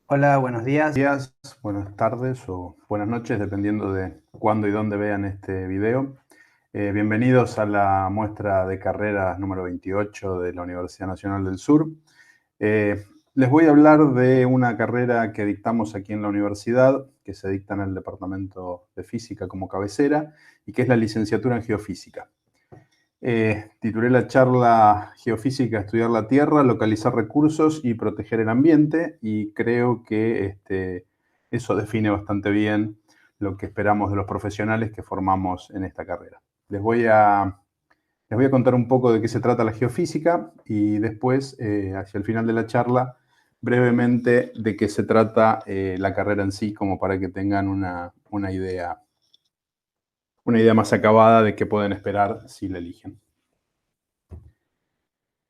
Hola, buenos días. Días, buenas tardes o buenas noches, dependiendo de cuándo y dónde vean este video. Bienvenidos a la muestra de carreras número 28 de la Universidad Nacional del Sur. Eh, Les voy a hablar de una carrera que dictamos aquí en la universidad, que se dicta en el Departamento de Física como cabecera, y que es la licenciatura en Geofísica. Titulé la charla Geofísica, estudiar la Tierra, localizar recursos y proteger el ambiente, y creo que eso define bastante bien lo que esperamos de los profesionales que formamos en esta carrera. Les voy a contar un poco de qué se trata la geofísica y después, hacia el final de la charla, brevemente de qué se trata la carrera en sí, como para que tengan una idea más acabada de qué pueden esperar si la eligen.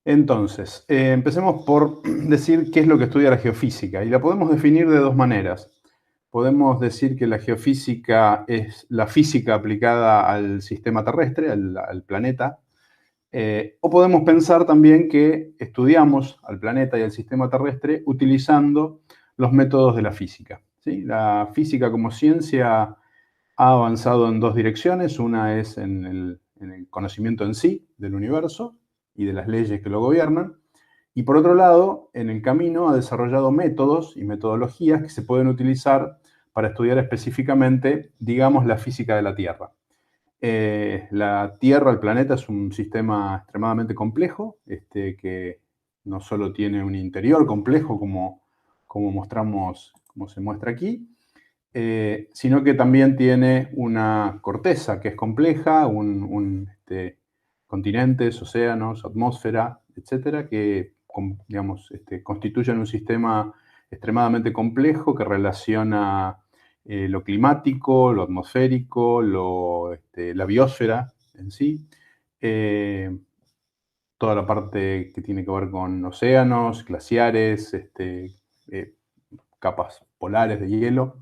Entonces, empecemos por decir qué es lo que estudia la geofísica, y la podemos definir de dos maneras. Podemos decir que la geofísica es la física aplicada al sistema terrestre, al planeta, o podemos pensar también que estudiamos al planeta y al sistema terrestre utilizando los métodos de la física, ¿sí? La física como ciencia ha avanzado en dos direcciones. Una es en el conocimiento en sí del universo y de las leyes que lo gobiernan. Y por otro lado, en el camino ha desarrollado métodos y metodologías que se pueden utilizar para estudiar específicamente, digamos, la física de la Tierra. La Tierra, el planeta, es un sistema extremadamente complejo, que no solo tiene un interior complejo como mostramos, como se muestra aquí, sino que también tiene una corteza que es compleja, continentes, océanos, atmósfera, etcétera, que digamos, constituyen un sistema extremadamente complejo que relaciona lo climático, lo atmosférico, la biosfera en sí, eh, toda la parte que tiene que ver con océanos, glaciares, eh, capas polares de hielo,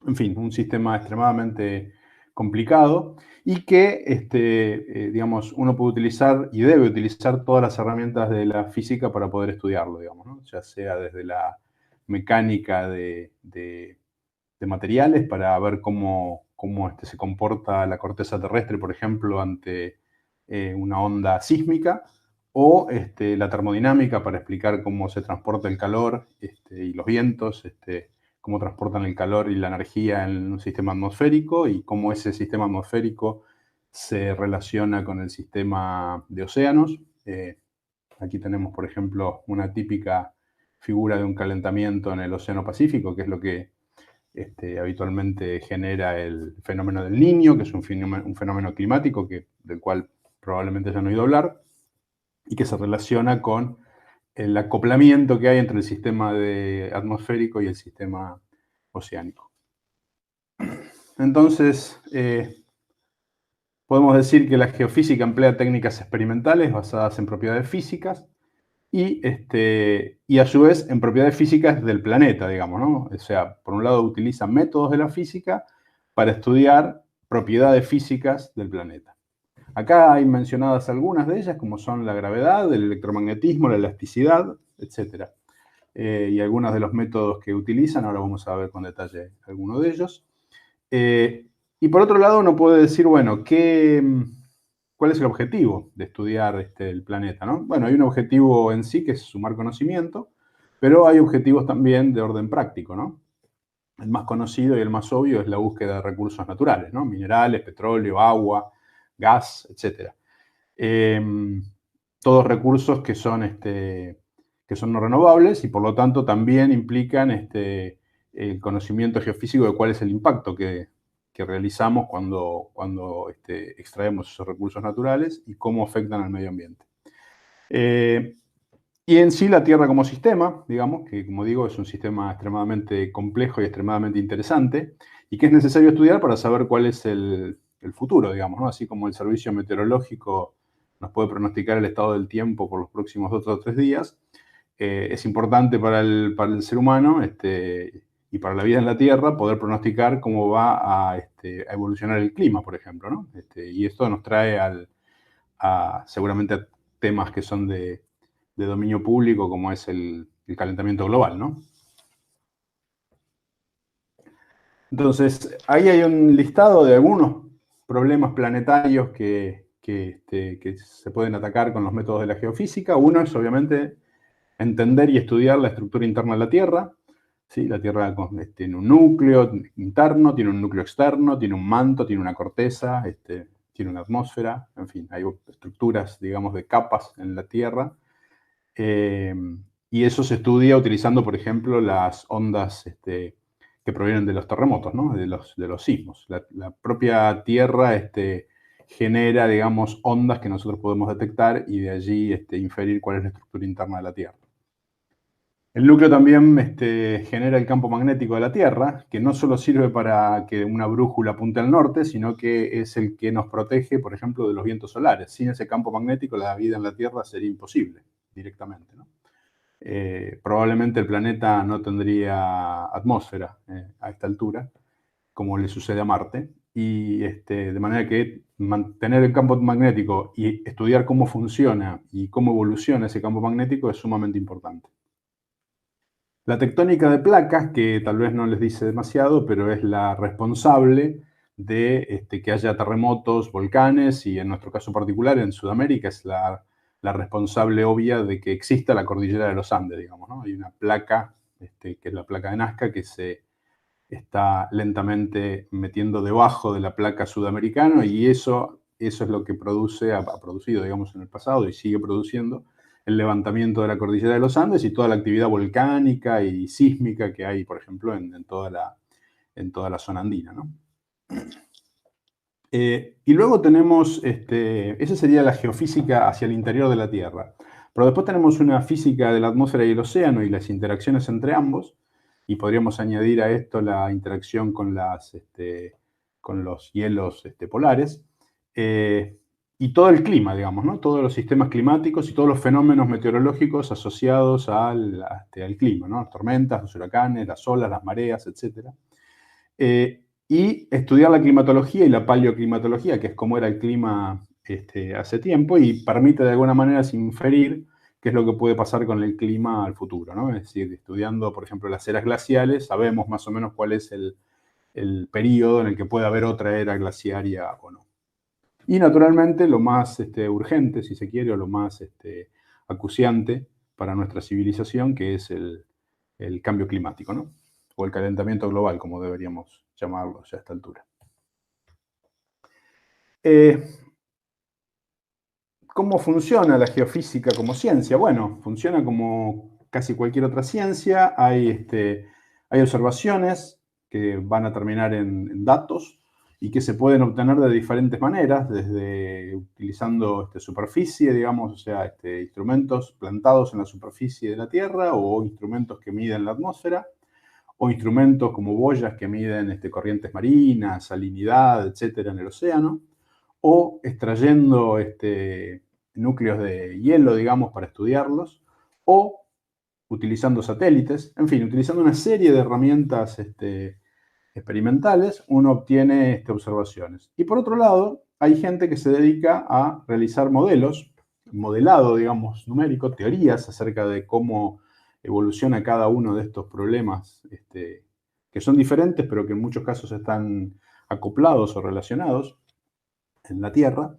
en fin, un sistema extremadamente complicado y que, digamos, uno puede utilizar y debe utilizar todas las herramientas de la física para poder estudiarlo, digamos, ¿no? Ya sea desde la mecánica de materiales para ver cómo se comporta la corteza terrestre, por ejemplo, ante una onda sísmica, o la termodinámica para explicar cómo se transporta el calor y los vientos, cómo transportan el calor y la energía en un sistema atmosférico y cómo ese sistema atmosférico se relaciona con el sistema de océanos. Aquí tenemos, por ejemplo, una típica figura de un calentamiento en el Océano Pacífico, que es lo que habitualmente genera el fenómeno del Niño, que es un fenómeno climático del cual probablemente hayan oído hablar, y que se relaciona con el acoplamiento que hay entre el sistema atmosférico y el sistema oceánico. Entonces, podemos decir que la geofísica emplea técnicas experimentales basadas en propiedades físicas y a su vez en propiedades físicas del planeta, digamos, ¿no? O sea, por un lado utiliza métodos de la física para estudiar propiedades físicas del planeta. Acá hay mencionadas algunas de ellas, como son la gravedad, el electromagnetismo, la elasticidad, etc. Y algunos de los métodos que utilizan, ahora vamos a ver con detalle algunos de ellos. Y por otro lado, uno puede decir, bueno, ¿cuál es el objetivo de estudiar el planeta, ¿no? Bueno, hay un objetivo en sí que es sumar conocimiento, pero hay objetivos también de orden práctico, ¿no? El más conocido y el más obvio es la búsqueda de recursos naturales, ¿no? Minerales, petróleo, agua, gas, etc. Todos recursos que son no renovables y por lo tanto también implican el conocimiento geofísico de cuál es el impacto que realizamos cuando extraemos esos recursos naturales y cómo afectan al medio ambiente. Y en sí la Tierra como sistema, digamos, que como digo es un sistema extremadamente complejo y extremadamente interesante y que es necesario estudiar para saber cuál es el futuro, digamos, ¿no? Así como el servicio meteorológico nos puede pronosticar el estado del tiempo por los próximos 2 o 3 días, es importante para el ser humano y para la vida en la Tierra poder pronosticar cómo va a evolucionar el clima, por ejemplo, ¿no? Y esto nos trae seguramente a temas que son de dominio público, como es el calentamiento global, ¿no? Entonces, ahí hay un listado de algunos problemas planetarios que se pueden atacar con los métodos de la geofísica. Uno es, obviamente, entender y estudiar la estructura interna de la Tierra. ¿Sí? La Tierra tiene un núcleo interno, tiene un núcleo externo, tiene un manto, tiene una corteza, tiene una atmósfera, en fin, hay estructuras, digamos, de capas en la Tierra. Y eso se estudia utilizando, por ejemplo, las ondas que provienen de los terremotos, ¿no? de los sismos. La propia Tierra genera, digamos, ondas que nosotros podemos detectar y de allí inferir cuál es la estructura interna de la Tierra. El núcleo también genera el campo magnético de la Tierra, que no solo sirve para que una brújula apunte al norte, sino que es el que nos protege, por ejemplo, de los vientos solares. Sin ese campo magnético, la vida en la Tierra sería imposible directamente, ¿no? Probablemente el planeta no tendría atmósfera a esta altura, como le sucede a Marte, y de manera que mantener el campo magnético y estudiar cómo funciona y cómo evoluciona ese campo magnético es sumamente importante. La tectónica de placas, que tal vez no les dice demasiado, pero es la responsable de que haya terremotos, volcanes, y en nuestro caso particular, en Sudamérica, es la responsable obvia de que exista la cordillera de los Andes, digamos, ¿no? Hay una placa, que es la placa de Nazca, que se está lentamente metiendo debajo de la placa sudamericana, y eso es lo que ha producido, digamos, en el pasado y sigue produciendo el levantamiento de la cordillera de los Andes y toda la actividad volcánica y sísmica que hay, por ejemplo, en toda la zona andina, ¿no? Y luego tenemos, esa sería la geofísica hacia el interior de la Tierra. Pero después tenemos una física de la atmósfera y el océano y las interacciones entre ambos, y podríamos añadir a esto la interacción con los hielos polares, y todo el clima, digamos, ¿no? Todos los sistemas climáticos y todos los fenómenos meteorológicos asociados al clima, ¿no? Las tormentas, los huracanes, las olas, las mareas, etc. Y estudiar la climatología y la paleoclimatología, que es cómo era el clima hace tiempo, y permite de alguna manera inferir qué es lo que puede pasar con el clima al futuro, ¿no? Es decir, estudiando, por ejemplo, las eras glaciales, sabemos más o menos cuál es el periodo en el que puede haber otra era glaciaria o no. Y naturalmente lo más urgente, si se quiere, o lo más acuciante para nuestra civilización, que es el cambio climático, ¿no? O el calentamiento global, como deberíamos llamarlo ya a esta altura. ¿Cómo funciona la geofísica como ciencia? Bueno, funciona como casi cualquier otra ciencia. Hay observaciones que van a terminar en datos y que se pueden obtener de diferentes maneras, desde utilizando superficie, digamos, o sea, instrumentos plantados en la superficie de la Tierra, o instrumentos que miden la atmósfera, o instrumentos como boyas que miden corrientes marinas, salinidad, etcétera, en el océano, o extrayendo núcleos de hielo, digamos, para estudiarlos, o utilizando satélites, en fin, utilizando una serie de herramientas experimentales, uno obtiene observaciones. Y por otro lado, hay gente que se dedica a realizar modelos, modelado, digamos, numérico, teorías acerca de cómo evoluciona cada uno de estos problemas, que son diferentes, pero que en muchos casos están acoplados o relacionados en la Tierra.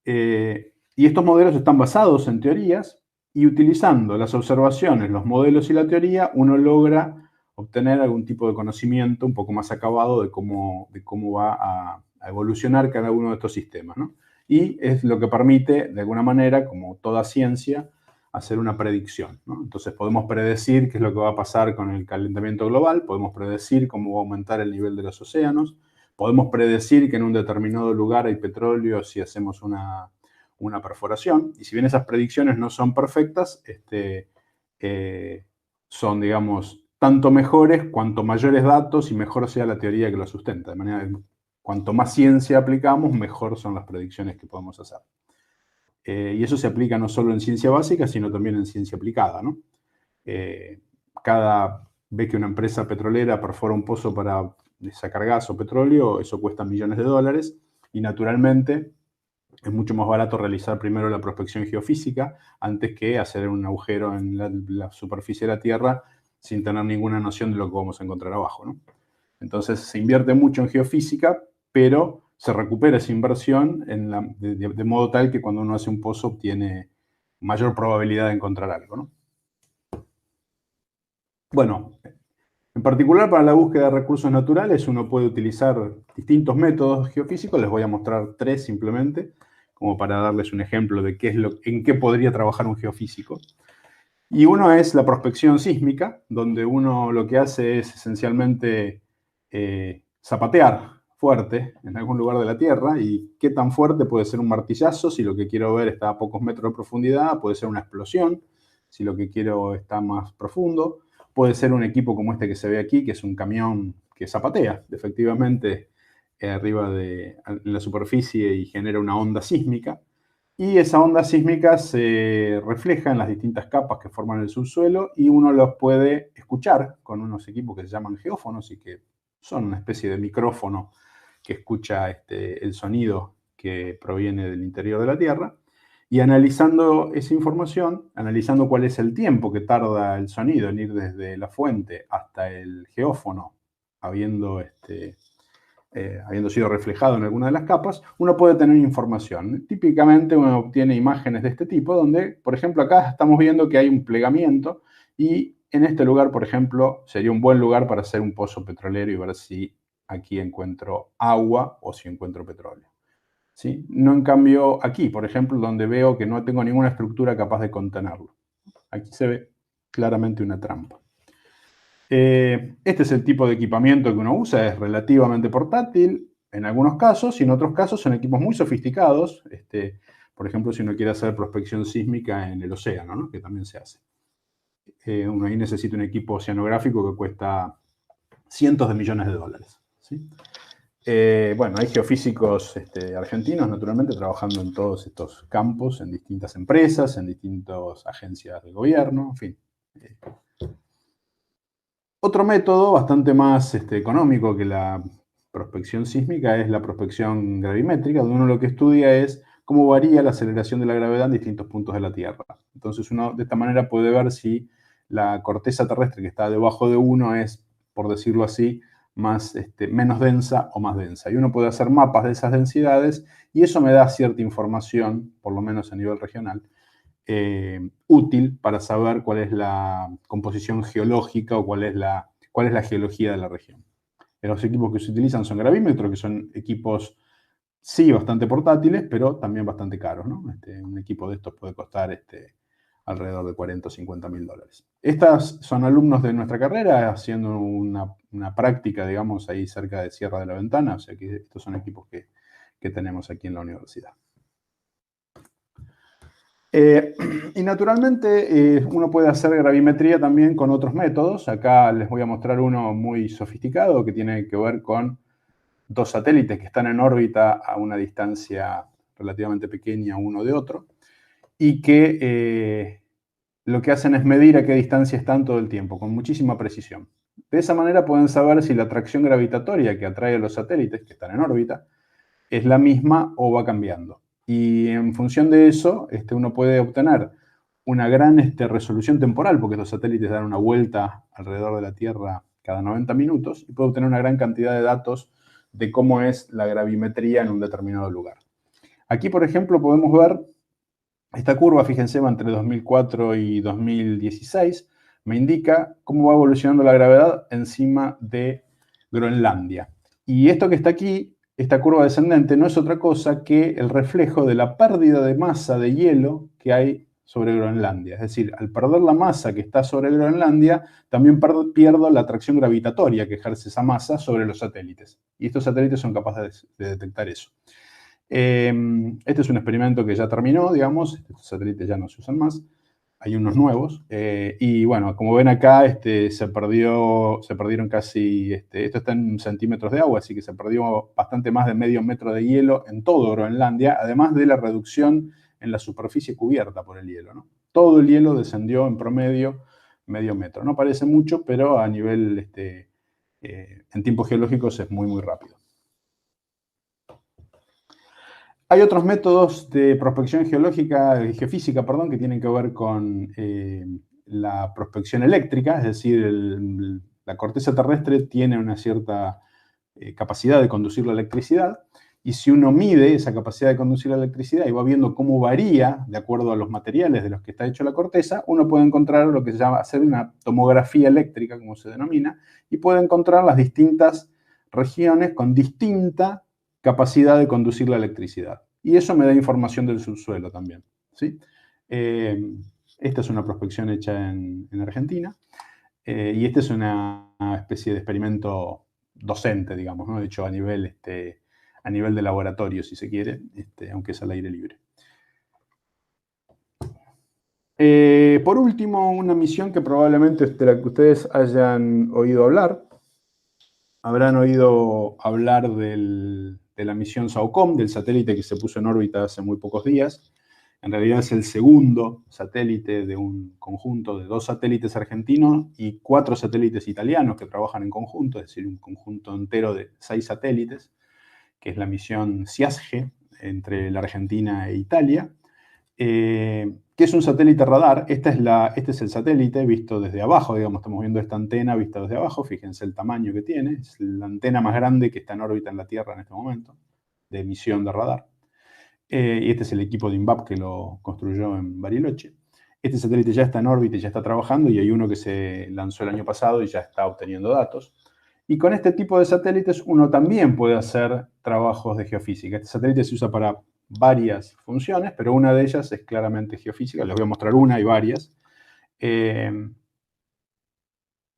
Y estos modelos están basados en teorías, y utilizando las observaciones, los modelos y la teoría, uno logra obtener algún tipo de conocimiento un poco más acabado de cómo va a evolucionar cada uno de estos sistemas, ¿no? Y es lo que permite, de alguna manera, como toda ciencia, hacer una predicción, ¿no? Entonces podemos predecir qué es lo que va a pasar con el calentamiento global, podemos predecir cómo va a aumentar el nivel de los océanos, podemos predecir que en un determinado lugar hay petróleo si hacemos una perforación, y si bien esas predicciones no son perfectas, son, digamos, tanto mejores cuanto mayores datos y mejor sea la teoría que lo sustenta. De manera que cuanto más ciencia aplicamos, mejor son las predicciones que podemos hacer. Y eso se aplica no solo en ciencia básica, sino también en ciencia aplicada, ¿no? Cada vez que una empresa petrolera perfora un pozo para sacar gas o petróleo, eso cuesta millones de dólares, y naturalmente es mucho más barato realizar primero la prospección geofísica antes que hacer un agujero en la superficie de la Tierra sin tener ninguna noción de lo que vamos a encontrar abajo, ¿no? Entonces se invierte mucho en geofísica, pero se recupera esa inversión de modo tal que cuando uno hace un pozo obtiene mayor probabilidad de encontrar algo, ¿no? Bueno, en particular para la búsqueda de recursos naturales uno puede utilizar distintos métodos geofísicos. Les voy a mostrar 3 simplemente, como para darles un ejemplo de en qué podría trabajar un geofísico. Y uno es la prospección sísmica, donde uno lo que hace es esencialmente zapatear fuerte en algún lugar de la Tierra. ¿Y qué tan fuerte? Puede ser un martillazo, si lo que quiero ver está a pocos metros de profundidad. Puede ser una explosión, si lo que quiero está más profundo. Puede ser un equipo como este que se ve aquí, que es un camión que zapatea efectivamente arriba en la superficie y genera una onda sísmica. Y esa onda sísmica se refleja en las distintas capas que forman el subsuelo y uno los puede escuchar con unos equipos que se llaman geófonos y que son una especie de micrófono que escucha el sonido que proviene del interior de la Tierra. Y analizando esa información, analizando cuál es el tiempo que tarda el sonido en ir desde la fuente hasta el geófono, habiendo sido reflejado en alguna de las capas, uno puede tener información. Típicamente uno obtiene imágenes de este tipo, donde, por ejemplo, acá estamos viendo que hay un plegamiento y en este lugar, por ejemplo, sería un buen lugar para hacer un pozo petrolero y ver si aquí encuentro agua o si encuentro petróleo. ¿Sí? No en cambio aquí, por ejemplo, donde veo que no tengo ninguna estructura capaz de contenerlo. Aquí se ve claramente una trampa. Este es el tipo de equipamiento que uno usa, es relativamente portátil en algunos casos y en otros casos son equipos muy sofisticados. Por ejemplo, si uno quiere hacer prospección sísmica en el océano, ¿no? Que también se hace. Uno ahí necesita un equipo oceanográfico que cuesta cientos de millones de dólares. ¿Sí? Bueno, hay geofísicos argentinos, naturalmente, trabajando en todos estos campos, en distintas empresas, en distintas agencias de gobierno, en fin. Otro método bastante más económico que la prospección sísmica es la prospección gravimétrica, donde uno lo que estudia es cómo varía la aceleración de la gravedad en distintos puntos de la Tierra. Entonces uno de esta manera puede ver si la corteza terrestre que está debajo de uno es, por decirlo así, menos densa o más densa. Y uno puede hacer mapas de esas densidades y eso me da cierta información, por lo menos a nivel regional, útil para saber cuál es la composición geológica o cuál es la geología de la región. Los equipos que se utilizan son gravímetros, que son equipos, sí, bastante portátiles, pero también bastante caros, ¿no? Un equipo de estos puede costar alrededor de 40 o 50 mil dólares. Estas son alumnos de nuestra carrera haciendo una práctica, digamos, ahí cerca de Sierra de la Ventana, o sea que estos son equipos que tenemos aquí en la universidad. Y naturalmente uno puede hacer gravimetría también con otros métodos. Acá les voy a mostrar uno muy sofisticado que tiene que ver con 2 satélites que están en órbita a una distancia relativamente pequeña uno de otro y que lo que hacen es medir a qué distancia están todo el tiempo, con muchísima precisión. De esa manera pueden saber si la atracción gravitatoria que atrae a los satélites que están en órbita es la misma o va cambiando. Y en función de eso, uno puede obtener una gran resolución temporal, porque los satélites dan una vuelta alrededor de la Tierra cada 90 minutos, y puede obtener una gran cantidad de datos de cómo es la gravimetría en un determinado lugar. Aquí, por ejemplo, podemos ver esta curva, fíjense, va entre 2004 y 2016, me indica cómo va evolucionando la gravedad encima de Groenlandia. Y esto que está aquí, esta curva descendente, no es otra cosa que el reflejo de la pérdida de masa de hielo que hay sobre Groenlandia. Es decir, al perder la masa que está sobre Groenlandia, también pierdo la atracción gravitatoria que ejerce esa masa sobre los satélites. Y estos satélites son capaces de detectar eso. Este es un experimento que ya terminó, digamos, estos satélites ya no se usan más, hay unos nuevos, y bueno, como ven acá, se perdieron casi, esto está en centímetros de agua, así que se perdió bastante más de medio metro de hielo en todo Groenlandia, además de la reducción en la superficie cubierta por el hielo, ¿no? Todo el hielo descendió en promedio medio metro. No parece mucho, pero a nivel, en tiempos geológicos es muy, muy rápido. Hay otros métodos de prospección geofísica, que tienen que ver con la prospección eléctrica, es decir, la corteza terrestre tiene una cierta capacidad de conducir la electricidad, y si uno mide esa capacidad de conducir la electricidad y va viendo cómo varía de acuerdo a los materiales de los que está hecho la corteza, uno puede encontrar lo que se llama hacer una tomografía eléctrica, como se denomina, y puede encontrar las distintas regiones con distinta capacidad de conducir la electricidad. Y eso me da información del subsuelo también, ¿sí? Esta es una prospección hecha en Argentina, y esta es una especie de experimento docente, digamos, ¿no? Hecho a nivel de laboratorio, si se quiere, aunque es al aire libre. Por último, una misión que probablemente de la que ustedes hayan oído hablar. Habrán oído hablar de la misión SAOCOM, del satélite que se puso en órbita hace muy pocos días. En realidad es el segundo satélite de un conjunto de 2 satélites argentinos y 4 satélites italianos que trabajan en conjunto, es decir, un conjunto entero de 6 satélites, que es la misión SIASGE entre la Argentina e Italia, que es un satélite radar. Este es el satélite visto desde abajo, digamos, estamos viendo esta antena vista desde abajo, fíjense el tamaño que tiene, es la antena más grande que está en órbita en la Tierra en este momento, de emisión de radar. Y este es el equipo de INVAP que lo construyó en Bariloche. Este satélite ya está en órbita y ya está trabajando, y hay uno que se lanzó el año pasado y ya está obteniendo datos. Y con este tipo de satélites uno también puede hacer trabajos de geofísica. Este satélite se usa para varias funciones, pero una de ellas es claramente geofísica. Les voy a mostrar una y varias.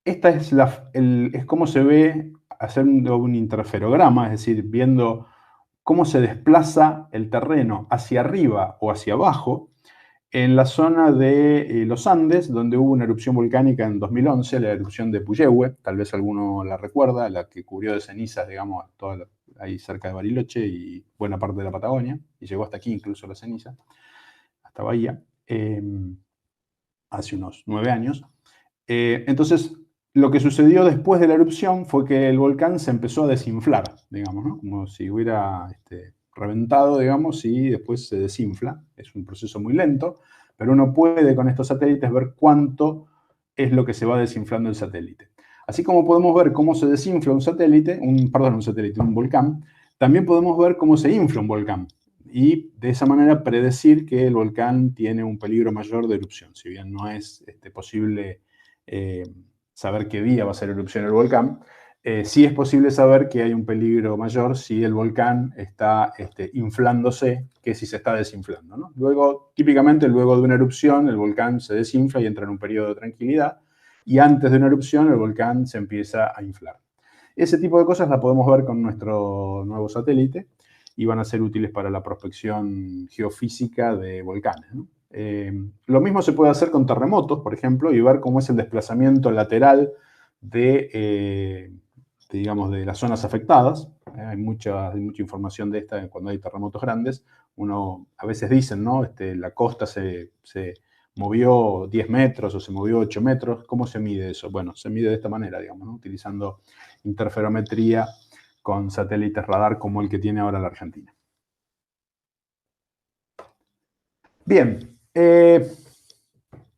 Esta es cómo se ve haciendo un interferograma, es decir, viendo cómo se desplaza el terreno hacia arriba o hacia abajo en la zona de los Andes, donde hubo una erupción volcánica en 2011, la erupción de Puyehue, tal vez alguno la recuerda, la que cubrió de cenizas, digamos, ahí cerca de Bariloche y buena parte de la Patagonia, y llegó hasta aquí incluso la ceniza, hasta Bahía, hace unos 9 años. Entonces, lo que sucedió después de la erupción fue que el volcán se empezó a desinflar, digamos, ¿no? Como si hubiera reventado, digamos, y después se desinfla. Es un proceso muy lento, pero uno puede con estos satélites ver cuánto es lo que se va desinflando el satélite. Así como podemos ver cómo se desinfla un volcán, también podemos ver cómo se infla un volcán. Y de esa manera predecir que el volcán tiene un peligro mayor de erupción. Si bien no es posible saber qué día va a ser erupción el volcán, sí es posible saber que hay un peligro mayor si el volcán está inflándose que si se está desinflando, ¿no? Luego, típicamente, luego de una erupción, el volcán se desinfla y entra en un periodo de tranquilidad, y antes de una erupción, el volcán se empieza a inflar. Ese tipo de cosas las podemos ver con nuestro nuevo satélite y van a ser útiles para la prospección geofísica de volcanes, ¿no? Lo mismo se puede hacer con terremotos, por ejemplo, y ver cómo es el desplazamiento lateral de las zonas afectadas. Hay mucha información de esta cuando hay terremotos grandes. A veces dicen, ¿no? La costa se movió 10 metros o se movió 8 metros. ¿Cómo se mide eso? Bueno, se mide de esta manera, digamos, ¿no? Utilizando interferometría con satélites radar como el que tiene ahora la Argentina. Bien,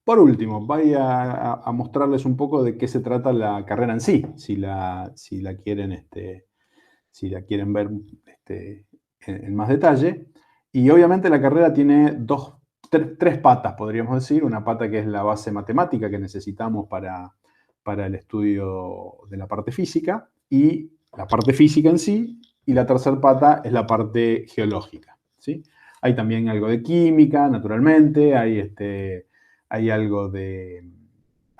por último, voy a mostrarles un poco de qué se trata la carrera en sí, si la quieren ver en más detalle. Y obviamente la carrera tiene tres patas, podríamos decir. Una pata que es la base matemática que necesitamos para el estudio de la parte física, y la parte física en sí, y la tercera pata es la parte geológica, ¿sí? Hay también algo de química, naturalmente, hay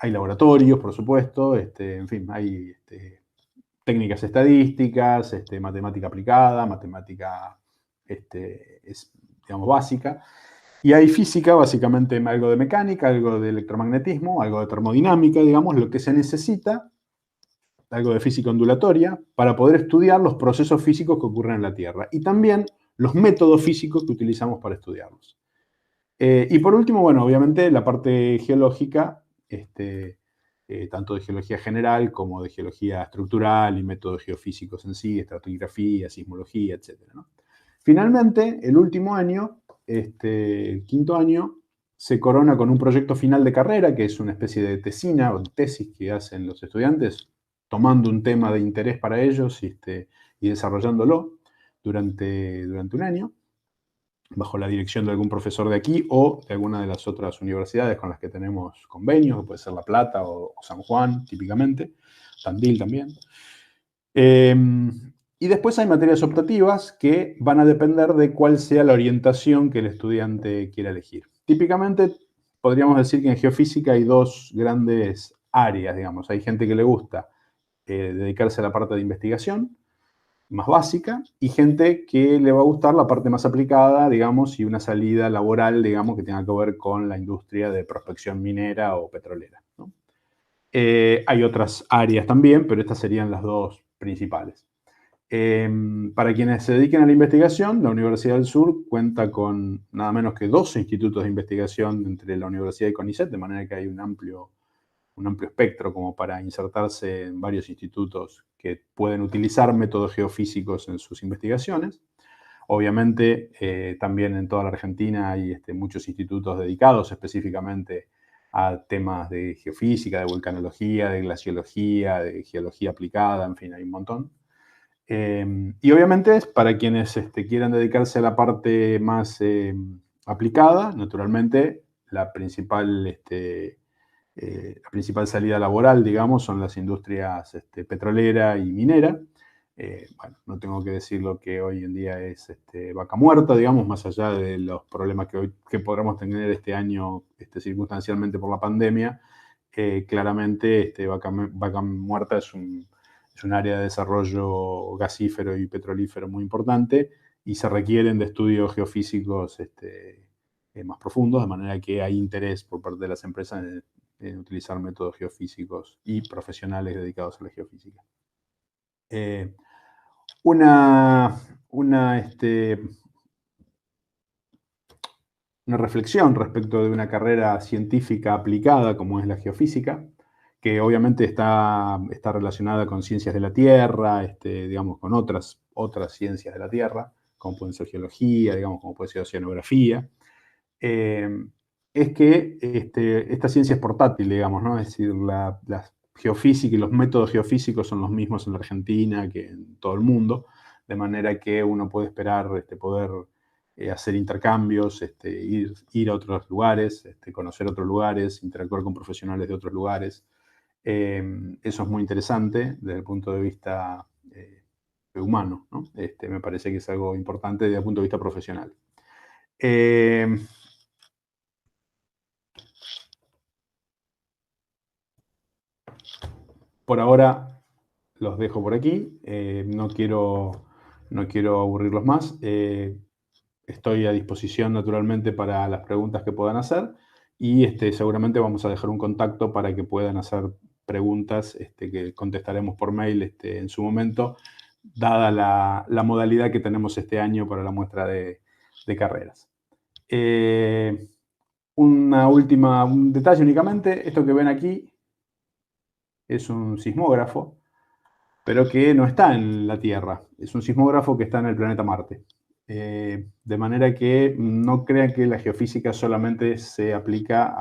laboratorios, por supuesto, en fin, hay técnicas estadísticas, matemática aplicada, matemática, digamos, básica. Y hay física, básicamente algo de mecánica, algo de electromagnetismo, algo de termodinámica, digamos, lo que se necesita, algo de física ondulatoria, para poder estudiar los procesos físicos que ocurren en la Tierra. Y también los métodos físicos que utilizamos para estudiarlos. Y por último, bueno, obviamente la parte geológica, tanto de geología general como de geología estructural y métodos geofísicos en sí, estratigrafía, sismología, etc., ¿no? Finalmente, el último año, el 5º año, se corona con un proyecto final de carrera, que es una especie de tesina o tesis que hacen los estudiantes, tomando un tema de interés para ellos y desarrollándolo durante un año, bajo la dirección de algún profesor de aquí o de alguna de las otras universidades con las que tenemos convenios, que puede ser La Plata o San Juan, típicamente, Tandil también. Y después hay materias optativas que van a depender de cuál sea la orientación que el estudiante quiera elegir. Típicamente, podríamos decir que en geofísica hay dos grandes áreas, digamos. Hay gente que le gusta dedicarse a la parte de investigación, más básica, y gente que le va a gustar la parte más aplicada, digamos, y una salida laboral, digamos, que tenga que ver con la industria de prospección minera o petrolera, ¿no? Hay otras áreas también, pero estas serían las dos principales. Para quienes se dediquen a la investigación, la Universidad del Sur cuenta con nada menos que 12 institutos de investigación entre la Universidad y CONICET, de manera que hay un amplio espectro como para insertarse en varios institutos que pueden utilizar métodos geofísicos en sus investigaciones. Obviamente, también en toda la Argentina hay muchos institutos dedicados específicamente a temas de geofísica, de vulcanología, de glaciología, de geología aplicada, en fin, hay un montón. Y obviamente para quienes quieran dedicarse a la parte más aplicada, naturalmente la principal salida laboral, digamos, son las industrias petrolera y minera. Bueno, no tengo que decir lo que hoy en día es vaca muerta, digamos, más allá de los problemas que podremos tener este año circunstancialmente por la pandemia. Claramente, vaca muerta es un área de desarrollo gasífero y petrolífero muy importante y se requieren de estudios geofísicos más profundos, de manera que hay interés por parte de las empresas en utilizar métodos geofísicos y profesionales dedicados a la geofísica. Una reflexión respecto de una carrera científica aplicada como es la geofísica, que obviamente está relacionada con ciencias de la Tierra, digamos, con otras ciencias de la Tierra, como pueden ser geología, digamos, como puede ser oceanografía, es que esta ciencia es portátil, digamos, ¿no? Es decir, la geofísica y los métodos geofísicos son los mismos en la Argentina que en todo el mundo, de manera que uno puede esperar poder hacer intercambios, ir a otros lugares, conocer otros lugares, interactuar con profesionales de otros lugares. Eso es muy interesante desde el punto de vista humano, ¿no? Me parece que es algo importante desde el punto de vista profesional. Por ahora los dejo por aquí. No quiero aburrirlos más. Estoy a disposición, naturalmente, para las preguntas que puedan hacer y seguramente vamos a dejar un contacto para que puedan hacer preguntas que contestaremos por mail en su momento, dada la modalidad que tenemos este año para la muestra de carreras. Un detalle únicamente, esto que ven aquí es un sismógrafo, pero que no está en la Tierra. Es un sismógrafo que está en el planeta Marte. De manera que no crean que la geofísica solamente se aplica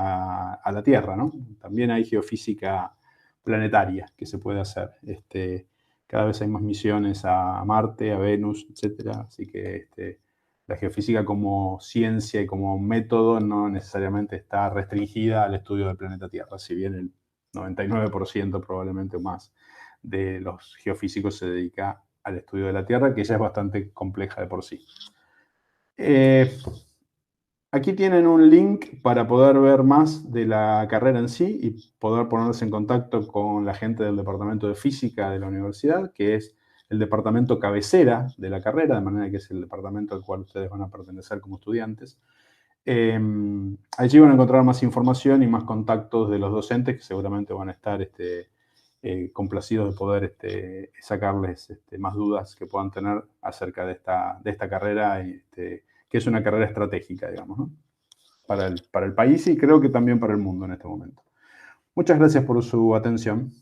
a la Tierra, ¿no? También hay geofísica planetaria que se puede hacer. Cada vez hay más misiones a Marte, a Venus, etc. Así que la geofísica como ciencia y como método no necesariamente está restringida al estudio del planeta Tierra, si bien el 99% probablemente o más de los geofísicos se dedica al estudio de la Tierra, que ya es bastante compleja de por sí. Aquí tienen un link para poder ver más de la carrera en sí y poder ponerse en contacto con la gente del Departamento de Física de la universidad, que es el departamento cabecera de la carrera, de manera que es el departamento al cual ustedes van a pertenecer como estudiantes. Allí van a encontrar más información y más contactos de los docentes que seguramente van a estar complacidos de poder sacarles más dudas que puedan tener acerca de esta carrera, que es una carrera estratégica, digamos, ¿no? para el país y creo que también para el mundo en este momento. Muchas gracias por su atención.